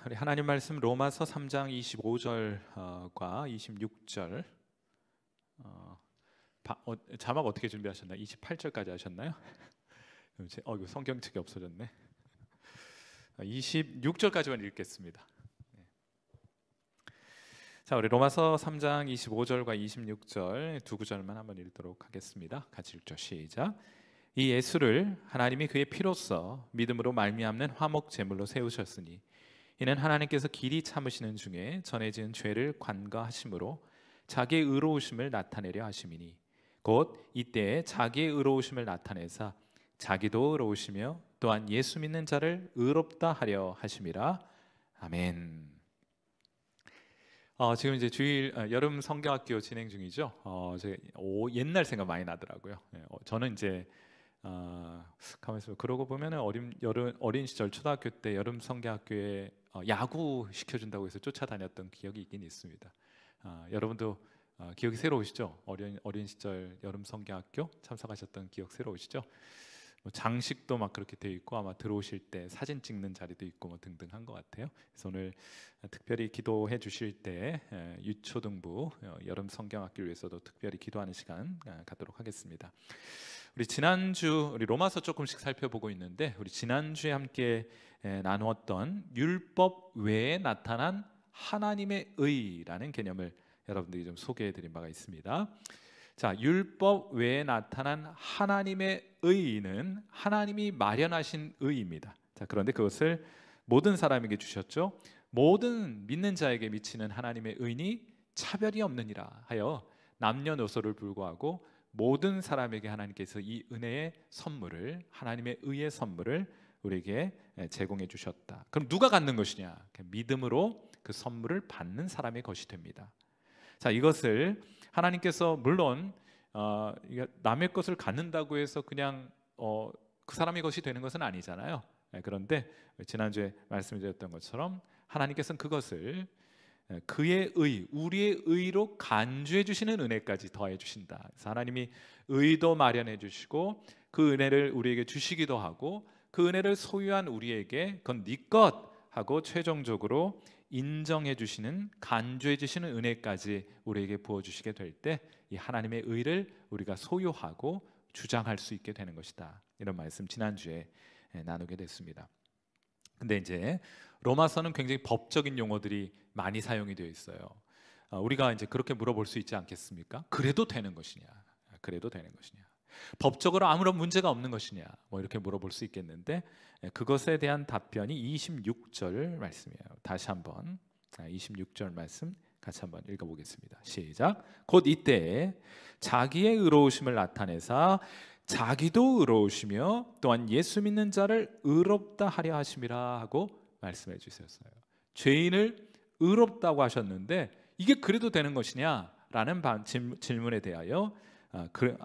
우리 하나님 말씀 로마서 3장 25절과 26절 자막 어떻게 준비하셨나요? 28절까지 하셨나요? 이거 성경책이 없어졌네. 26절까지만 읽겠습니다. 자, 우리 로마서 3장 25절과 26절 두 구절만 한번 읽도록 하겠습니다. 같이 읽죠. 시작. 이 예수를 하나님이 그의 피로써 믿음으로 말미암는 화목 제물로 세우셨으니 이는 하나님께서 길이 참으시는 중에 전에 지은 죄를 관과하심으로 자기의 의로우심을 나타내려 하심이니 곧 이때에 자기의 의로우심을 나타내사 자기도 의로우시며 또한 예수 믿는 자를 의롭다 하려 하심이라. 아멘. 지금 이제 주일 여름 성경학교 진행 중이죠. 옛날 생각 많이 나더라고요. 저는 이제 가만있어 그러고 보면은 어린 시절 초등학교 때 여름 성경학교에 야구 시켜준다고 해서 쫓아다녔던 기억이 있긴 있습니다. 여러분도 기억이 새로우시죠? 어린 시절 여름 성경학교 참석하셨던 기억 새로우시죠? 장식도 막 그렇게 돼 있고 아마 들어오실 때 사진 찍는 자리도 있고 뭐 등등 한 것 같아요. 그래서 오늘 특별히 기도해 주실 때 유초등부 여름 성경학교를 위해서도 특별히 기도하는 시간 갖도록 하겠습니다. 우리 지난주 우리 로마서 조금씩 살펴보고 있는데 우리 지난주에 함께 나누었던 율법 외에 나타난 하나님의 의라는 개념을 여러분들이 좀 소개해 드린 바가 있습니다. 자, 율법 외에 나타난 하나님의 의는 하나님이 마련하신 의입니다. 자, 그런데 그것을 모든 사람에게 주셨죠. 모든 믿는 자에게 미치는 하나님의 의니 차별이 없느니라 하여 남녀노소를 불구하고 모든 사람에게 하나님께서 이 은혜의 선물을 하나님의 의의 선물을 우리에게 제공해 주셨다. 그럼 누가 갖는 것이냐? 믿음으로 그 선물을 받는 사람의 것이 됩니다. 자, 이것을 하나님께서 물론 남의 것을 갖는다고 해서 그냥 그 사람의 것이 되는 것은 아니잖아요. 그런데 지난주에 말씀드렸던 것처럼 하나님께서는 그것을 그의 의, 우리의 의로 간주해 주시는 은혜까지 더해 주신다. 그래서 하나님이 의도 마련해 주시고 그 은혜를 우리에게 주시기도 하고 그 은혜를 소유한 우리에게 그건 네 것 하고 최종적으로 인정해 주시는 간주해 주시는 은혜까지 우리에게 부어 주시게 될 때 이 하나님의 의를 우리가 소유하고 주장할 수 있게 되는 것이다. 이런 말씀 지난주에 나누게 됐습니다. 근데 이제 로마서는 굉장히 법적인 용어들이 많이 사용이 되어 있어요. 우리가 이제 그렇게 물어볼 수 있지 않겠습니까? 그래도 되는 것이냐? 그래도 되는 것이냐? 법적으로 아무런 문제가 없는 것이냐? 뭐 이렇게 물어볼 수 있겠는데 그것에 대한 답변이 26절 말씀이에요. 다시 한번 26절 말씀 같이 한번 읽어보겠습니다. 시작. 곧 이때 자기의 의로우심을 나타내사 자기도 의로우시며 또한 예수 믿는 자를 의롭다 하려 하심이라 하고 말씀해 주셨어요. 죄인을 의롭다고 하셨는데 이게 그래도 되는 것이냐라는 질문에 대하여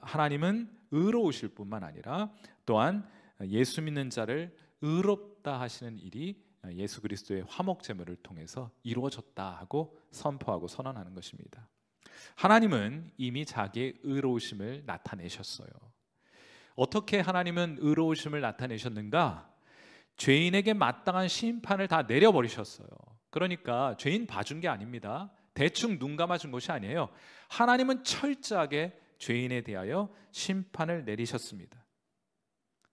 하나님은 의로우실 뿐만 아니라 또한 예수 믿는 자를 의롭다 하시는 일이 예수 그리스도의 화목 제물을 통해서 이루어졌다 하고 선포하고 선언하는 것입니다. 하나님은 이미 자기의 의로우심을 나타내셨어요. 어떻게 하나님은 의로우심을 나타내셨는가? 죄인에게 마땅한 심판을 다 내려버리셨어요. 그러니까 죄인 봐준 게 아닙니다. 대충 눈 감아준 것이 아니에요. 하나님은 철저하게 죄인에 대하여 심판을 내리셨습니다.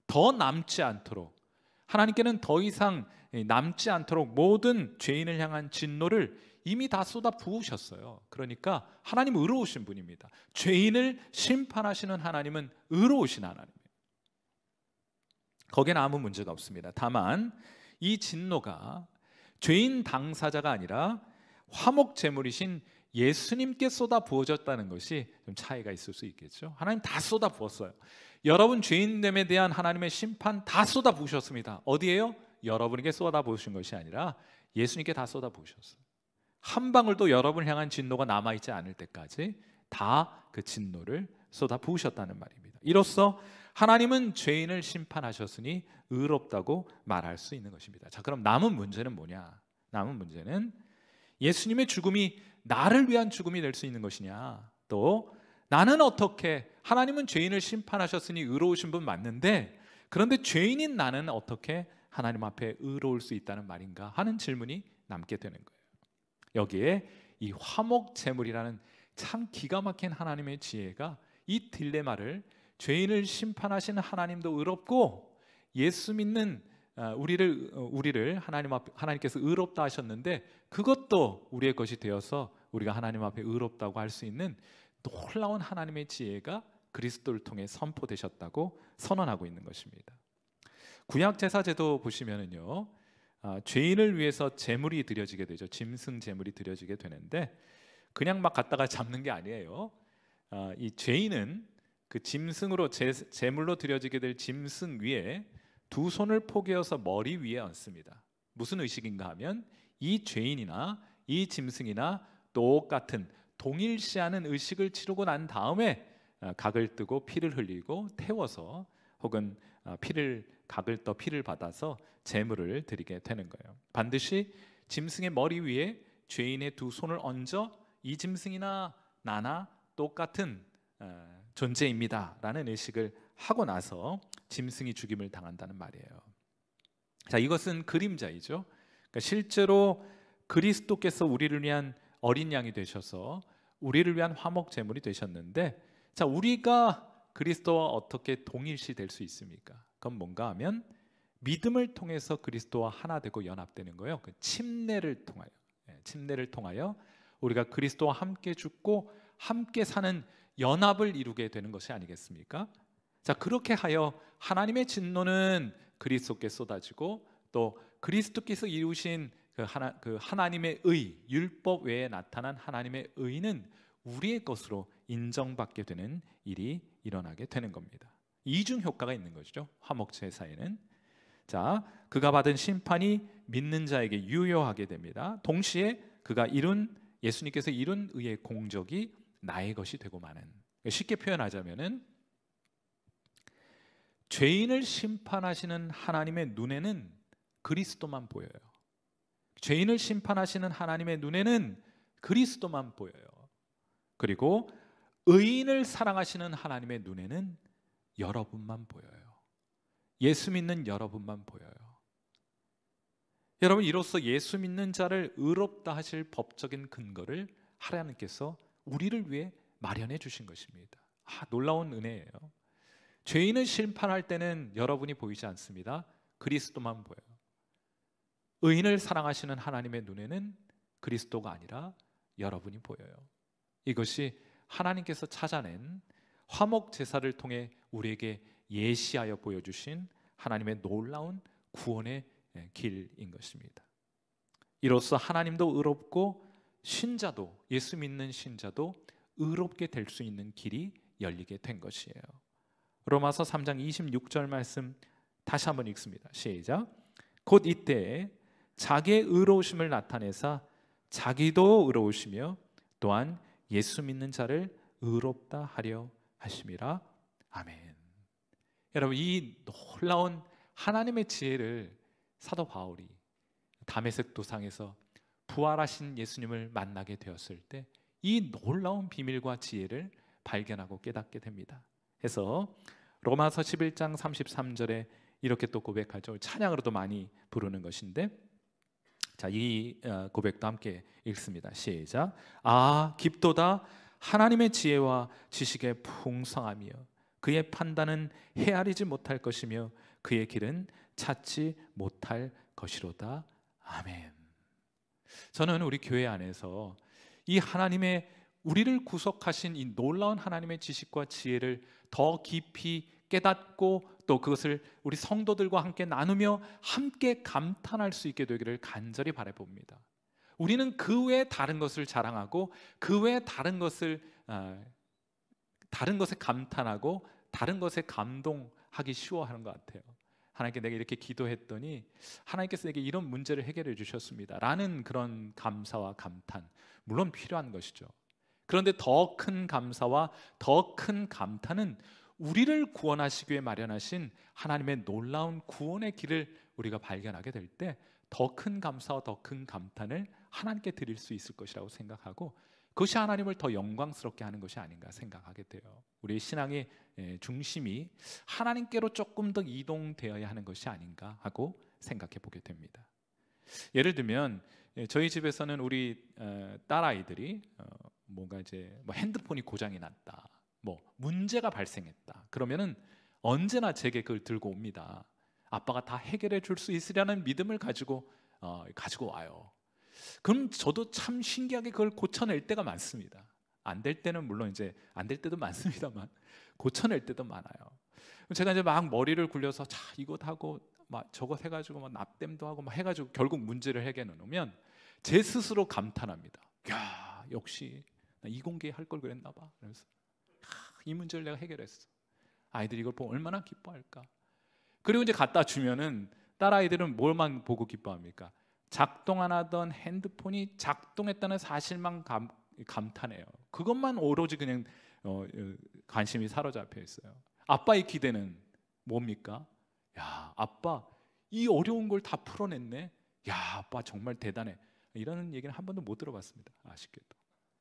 더 남지 않도록 하나님께는 더 이상 남지 않도록 모든 죄인을 향한 진노를 이미 다 쏟아 부으셨어요. 그러니까 하나님 의로우신 분입니다. 죄인을 심판하시는 하나님은 의로우신 하나님이에요. 거기는 아무 문제가 없습니다. 다만 이 진노가 죄인 당사자가 아니라 화목 제물이신 예수님께 쏟아 부어졌다는 것이 좀 차이가 있을 수 있겠죠. 하나님 다 쏟아 부었어요. 여러분 죄인됨에 대한 하나님의 심판 다 쏟아 부으셨습니다. 어디에요? 여러분에게 쏟아 부으신 것이 아니라 예수님께 다 쏟아 부으셨어요. 한 방울도 여러분을 향한 진노가 남아있지 않을 때까지 다 그 진노를 쏟아 부으셨다는 말입니다. 이로써 하나님은 죄인을 심판하셨으니 의롭다고 말할 수 있는 것입니다. 자, 그럼 남은 문제는 뭐냐? 남은 문제는 예수님의 죽음이 나를 위한 죽음이 될 수 있는 것이냐? 또 나는 어떻게 하나님은 죄인을 심판하셨으니 의로우신 분 맞는데 그런데 죄인인 나는 어떻게 하나님 앞에 의로울 수 있다는 말인가 하는 질문이 남게 되는 거예요. 여기에 이 화목 제물이라는 참 기가 막힌 하나님의 지혜가 이 딜레마를, 죄인을 심판하시는 하나님도 의롭고 예수 믿는 우리를 하나님께서 의롭다 하셨는데 그것도 우리의 것이 되어서 우리가 하나님 앞에 의롭다고 할 수 있는 놀라운 하나님의 지혜가 그리스도를 통해 선포되셨다고 선언하고 있는 것입니다. 구약 제사제도 보시면은요, 죄인을 위해서 제물이 드려지게 되죠. 짐승 제물이 드려지게 되는데 그냥 막 갖다가 잡는 게 아니에요. 이 죄인은 그 짐승으로 제물로 드려지게 될 짐승 위에 두 손을 포개어서 머리 위에 얹습니다. 무슨 의식인가 하면 이 죄인이나 이 짐승이나 똑같은 동일시하는 의식을 치르고 난 다음에 각을 뜨고 피를 흘리고 태워서 혹은 각을 떠 피를 받아서 제물을 드리게 되는 거예요. 반드시 짐승의 머리 위에 죄인의 두 손을 얹어 이 짐승이나 나나 똑같은 존재입니다 라는 의식을 하고 나서 짐승이 죽임을 당한다는 말이에요. 자, 이것은 그림자이죠. 그러니까 실제로 그리스도께서 우리를 위한 어린 양이 되셔서 우리를 위한 화목 제물이 되셨는데, 자, 우리가 그리스도와 어떻게 동일시 될 수 있습니까? 그건 뭔가 하면 믿음을 통해서 그리스도와 하나 되고 연합되는 거예요. 그 침례를 통하여 우리가 그리스도와 함께 죽고 함께 사는 연합을 이루게 되는 것이 아니겠습니까? 자, 그렇게 하여 하나님의 진노는 그리스도께 쏟아지고 또 그리스도께서 이루신 그 하나님의 의, 율법 외에 나타난 하나님의 의는 우리의 것으로 인정받게 되는 일이 일어나게 되는 겁니다. 이중 효과가 있는 것이죠. 화목 제사에는. 자, 그가 받은 심판이 믿는 자에게 유효하게 됩니다. 동시에 예수님께서 이룬 의의 공적이 나의 것이 되고 마는. 쉽게 표현하자면은 죄인을 심판하시는 하나님의 눈에는 그리스도만 보여요. 죄인을 심판하시는 하나님의 눈에는 그리스도만 보여요. 그리고 의인을 사랑하시는 하나님의 눈에는 여러분만 보여요. 예수 믿는 여러분만 보여요. 여러분, 이로써 예수 믿는 자를 의롭다 하실 법적인 근거를 하나님께서 우리를 위해 마련해 주신 것입니다. 놀라운 은혜예요. 죄인을 심판할 때는 여러분이 보이지 않습니다. 그리스도만 보여요. 의인을 사랑하시는 하나님의 눈에는 그리스도가 아니라 여러분이 보여요. 이것이 하나님께서 찾아낸 화목 제사를 통해 우리에게 예시하여 보여주신 하나님의 놀라운 구원의 길인 것입니다. 이로써 하나님도 의롭고 신자도, 예수 믿는 신자도 의롭게 될 수 있는 길이 열리게 된 것이에요. 로마서 3장 26절 말씀 다시 한번 읽습니다. 시작. 곧 이때에 자기의 의로우심을 나타내사 자기도 의로우시며 또한 예수 믿는 자를 의롭다 하려 하심이라. 아멘. 여러분, 이 놀라운 하나님의 지혜를 사도 바울이 다메섹 도상에서 부활하신 예수님을 만나게 되었을 때 이 놀라운 비밀과 지혜를 발견하고 깨닫게 됩니다. 해서 로마서 11장 33절에 이렇게 또 고백하죠. 찬양으로도 많이 부르는 것인데, 자, 이 고백도 함께 읽습니다. 시작. 깊도다 하나님의 지혜와 지식의 풍성하며 그의 판단은 헤아리지 못할 것이며 그의 길은 찾지 못할 것이로다. 아멘. 저는 우리 교회 안에서 이 하나님의 우리를 구속하신 이 놀라운 하나님의 지식과 지혜를 더 깊이 깨닫고 또 그것을 우리 성도들과 함께 나누며 함께 감탄할 수 있게 되기를 간절히 바라봅니다. 우리는 그 외에 다른 것을 자랑하고 그 외에 다른 것에 감탄하고 다른 것에 감동하기 쉬워하는 것 같아요. 하나님께 내가 이렇게 기도했더니 하나님께서 내게 이런 문제를 해결해 주셨습니다 라는 그런 감사와 감탄, 물론 필요한 것이죠. 그런데 더 큰 감사와 더 큰 감탄은 우리를 구원하시기 위해 마련하신 하나님의 놀라운 구원의 길을 우리가 발견하게 될 때 더 큰 감사와 더 큰 감탄을 하나님께 드릴 수 있을 것이라고 생각하고, 그것이 하나님을 더 영광스럽게 하는 것이 아닌가 생각하게 돼요. 우리의 신앙의 중심이 하나님께로 조금 더 이동되어야 하는 것이 아닌가 하고 생각해 보게 됩니다. 예를 들면 저희 집에서는 우리 딸아이들이 뭔가 이제 뭐 핸드폰이 고장이 났다, 뭐 문제가 발생했다, 그러면은 언제나 제게 그걸 들고 옵니다. 아빠가 다 해결해 줄 수 있으려는 믿음을 가지고 와요. 그럼 저도 참 신기하게 그걸 고쳐낼 때가 많습니다. 안 될 때는 물론 이제 안 될 때도 많습니다만 고쳐낼 때도 많아요. 제가 이제 막 머리를 굴려서 자 이것 하고 막 저것 해가지고 막 납땜도 하고 막 해가지고 결국 문제를 해결해 놓으면 제 스스로 감탄합니다. 야 역시 나 이공계 할 걸 그랬나 봐. 그래서 이 문제를 내가 해결했어. 아이들이 이걸 보면 얼마나 기뻐할까. 그리고 이제 갖다 주면은 딸 아이들은 뭘만 보고 기뻐합니까? 작동 안 하던 핸드폰이 작동했다는 사실만 감탄해요. 그것만 오로지 그냥 관심이 사로잡혀 있어요. 아빠의 기대는 뭡니까? 야, 아빠 이 어려운 걸 다 풀어냈네. 야, 아빠 정말 대단해. 이런 얘기는 한 번도 못 들어봤습니다. 아쉽게도.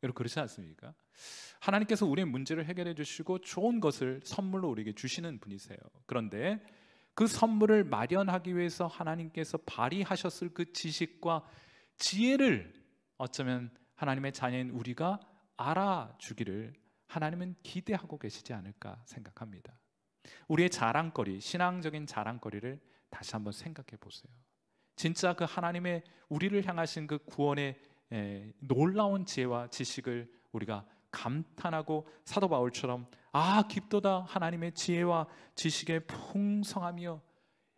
여러분 그렇지 않습니까? 하나님께서 우리의 문제를 해결해 주시고 좋은 것을 선물로 우리에게 주시는 분이세요. 그런데 그 선물을 마련하기 위해서 하나님께서 발휘하셨을 그 지식과 지혜를 어쩌면 하나님의 자녀인 우리가 알아주기를 하나님은 기대하고 계시지 않을까 생각합니다. 우리의 자랑거리, 신앙적인 자랑거리를 다시 한번 생각해 보세요. 진짜 그 하나님의 우리를 향하신 그 구원의 놀라운 지혜와 지식을 우리가 감탄하고 사도 바울처럼 아 깊도다 하나님의 지혜와 지식의 풍성하며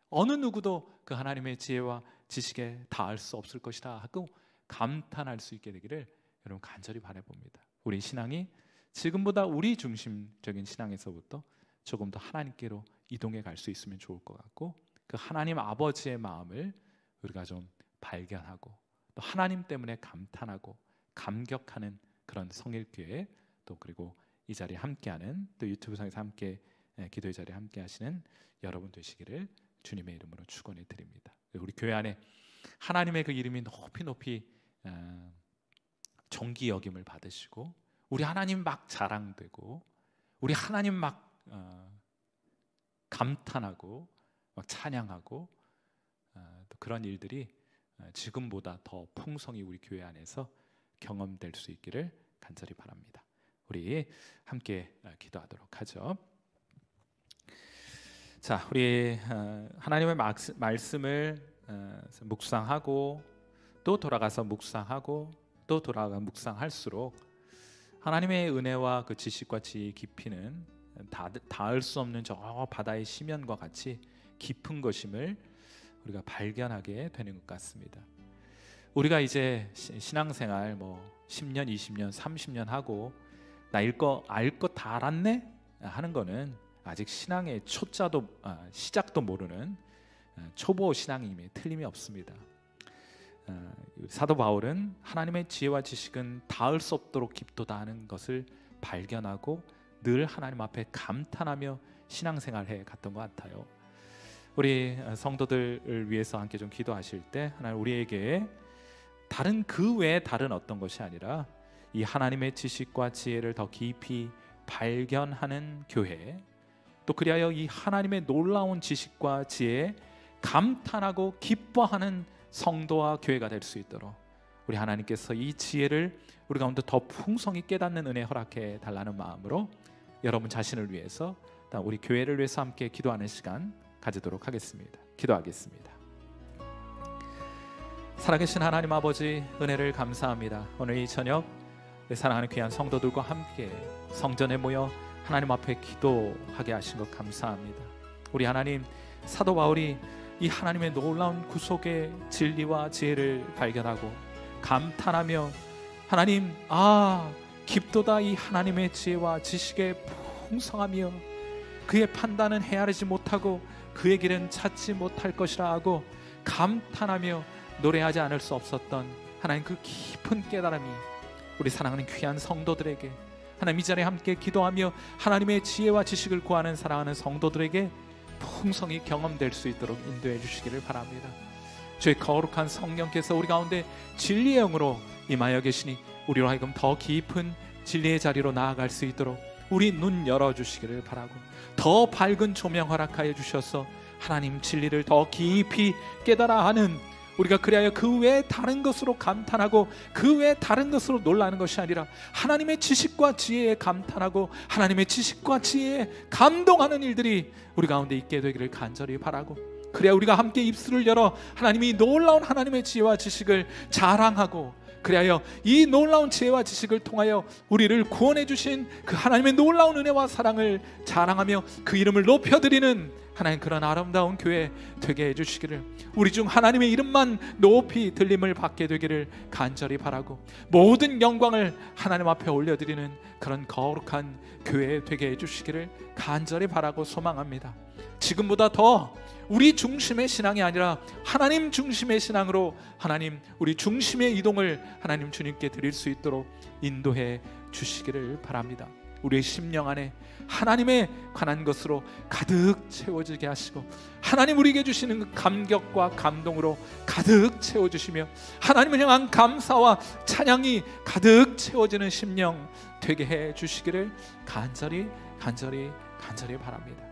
어느 누구도 그 하나님의 지혜와 지식에 닿을 수 없을 것이다 하고 감탄할 수 있게 되기를 여러분 간절히 바라봅니다. 우리 신앙이 지금보다 우리 중심적인 신앙에서부터 조금 더 하나님께로 이동해 갈 수 있으면 좋을 것 같고 그 하나님 아버지의 마음을 우리가 좀 발견하고 또 하나님 때문에 감탄하고 감격하는 그런 성일교회 또 그리고 이 자리에 함께하는 또 유튜브상에서 함께 기도의 자리에 함께하시는 여러분 되시기를 주님의 이름으로 축원해 드립니다. 우리 교회 안에 하나님의 그 이름이 높이 높이 존귀 여김을 받으시고 우리 하나님 막 자랑되고 우리 하나님 막 감탄하고 막 찬양하고 또 그런 일들이 지금보다 더 풍성히 우리 교회 안에서 경험될 수 있기를 간절히 바랍니다. 우리 함께 기도하도록 하죠. 자, 우리 하나님의 말씀을 묵상하고 또 돌아가서 묵상하고 또 돌아가 묵상할수록 하나님의 은혜와 그 지식과 지혜의 깊이는 닿을 수 없는 저 바다의 시면과 같이 깊은 것임을 우리가 발견하게 되는 것 같습니다. 우리가 이제 신앙생활 뭐 10년, 20년, 30년 하고 나 알 거 다 알았네 하는 거는 아직 신앙의 초자도 시작도 모르는 초보 신앙임에 틀림이 없습니다. 사도 바울은 하나님의 지혜와 지식은 닿을 수 없도록 깊도다 하는 것을 발견하고 늘 하나님 앞에 감탄하며 신앙생활해 갔던 것 같아요. 우리 성도들을 위해서 함께 좀 기도하실 때 하나님 우리에게 다른 그 외에 다른 어떤 것이 아니라 이 하나님의 지식과 지혜를 더 깊이 발견하는 교회 또 그리하여 이 하나님의 놀라운 지식과 지혜에 감탄하고 기뻐하는 성도와 교회가 될 수 있도록 우리 하나님께서 이 지혜를 우리 가운데 더 풍성히 깨닫는 은혜 허락해 달라는 마음으로 여러분 자신을 위해서 우리 교회를 위해서 함께 기도하는 시간 가지도록 하겠습니다. 기도하겠습니다. 살아계신 하나님 아버지 은혜를 감사합니다. 오늘 이 저녁 사랑하는 귀한 성도들과 함께 성전에 모여 하나님 앞에 기도하게 하신 것 감사합니다. 우리 하나님 사도 바울이 이 하나님의 놀라운 구속의 진리와 지혜를 발견하고 감탄하며 하나님 깊도다 이 하나님의 지혜와 지식의 풍성하며 그의 판단은 헤아리지 못하고 그의 길은 찾지 못할 것이라 하고 감탄하며 노래하지 않을 수 없었던 하나님 그 깊은 깨달음이 우리 사랑하는 귀한 성도들에게 하나님 이 자리에 함께 기도하며 하나님의 지혜와 지식을 구하는 사랑하는 성도들에게 풍성히 경험될 수 있도록 인도해 주시기를 바랍니다. 주의 거룩한 성령께서 우리 가운데 진리의 영으로 임하여 계시니 우리로 하여금 더 깊은 진리의 자리로 나아갈 수 있도록 우리 눈 열어주시기를 바라고, 더 밝은 조명 허락하여 주셔서 하나님 진리를 더 깊이 깨달아 하는 우리가 그리하여 그 외에 다른 것으로 감탄하고 그 외에 다른 것으로 놀라는 것이 아니라 하나님의 지식과 지혜에 감탄하고 하나님의 지식과 지혜에 감동하는 일들이 우리 가운데 있게 되기를 간절히 바라고, 그래야 우리가 함께 입술을 열어 하나님이 놀라운 하나님의 지혜와 지식을 자랑하고, 그리하여 이 놀라운 지혜와 지식을 통하여 우리를 구원해 주신 그 하나님의 놀라운 은혜와 사랑을 자랑하며 그 이름을 높여드리는 하나님 그런 아름다운 교회 되게 해주시기를, 우리 중 하나님의 이름만 높이 들림을 받게 되기를 간절히 바라고, 모든 영광을 하나님 앞에 올려드리는 그런 거룩한 교회 되게 해주시기를 간절히 바라고 소망합니다. 지금보다 더 우리 중심의 신앙이 아니라 하나님 중심의 신앙으로 하나님 우리 중심의 이동을 하나님 주님께 드릴 수 있도록 인도해 주시기를 바랍니다. 우리의 심령 안에 하나님에 관한 것으로 가득 채워지게 하시고, 하나님 우리에게 주시는 감격과 감동으로 가득 채워주시며 하나님을 향한 감사와 찬양이 가득 채워지는 심령 되게 해 주시기를 간절히 바랍니다.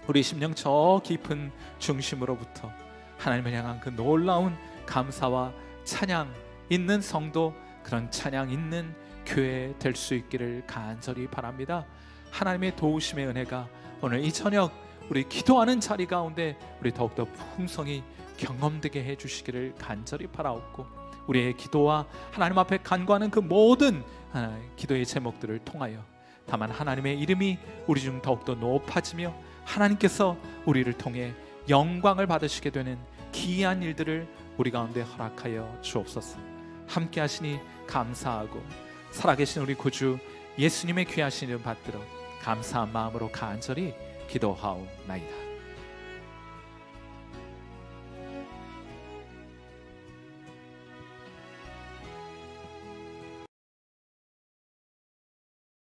우리 심령 저 깊은 중심으로부터 하나님을 향한 그 놀라운 감사와 찬양 있는 성도, 그런 찬양 있는 교회 될 수 있기를 간절히 바랍니다. 하나님의 도우심의 은혜가 오늘 이 저녁 우리 기도하는 자리 가운데 우리 더욱더 풍성히 경험되게 해주시기를 간절히 바라옵고, 우리의 기도와 하나님 앞에 간구하는 그 모든 기도의 제목들을 통하여 다만 하나님의 이름이 우리 중 더욱더 높아지며 하나님께서 우리를 통해 영광을 받으시게 되는 기이한 일들을 우리 가운데 허락하여 주옵소서. 함께 하시니 감사하고 살아계신 우리 구주 예수님의 귀하신 이름 받들어 감사한 마음으로 간절히 기도하옵나이다.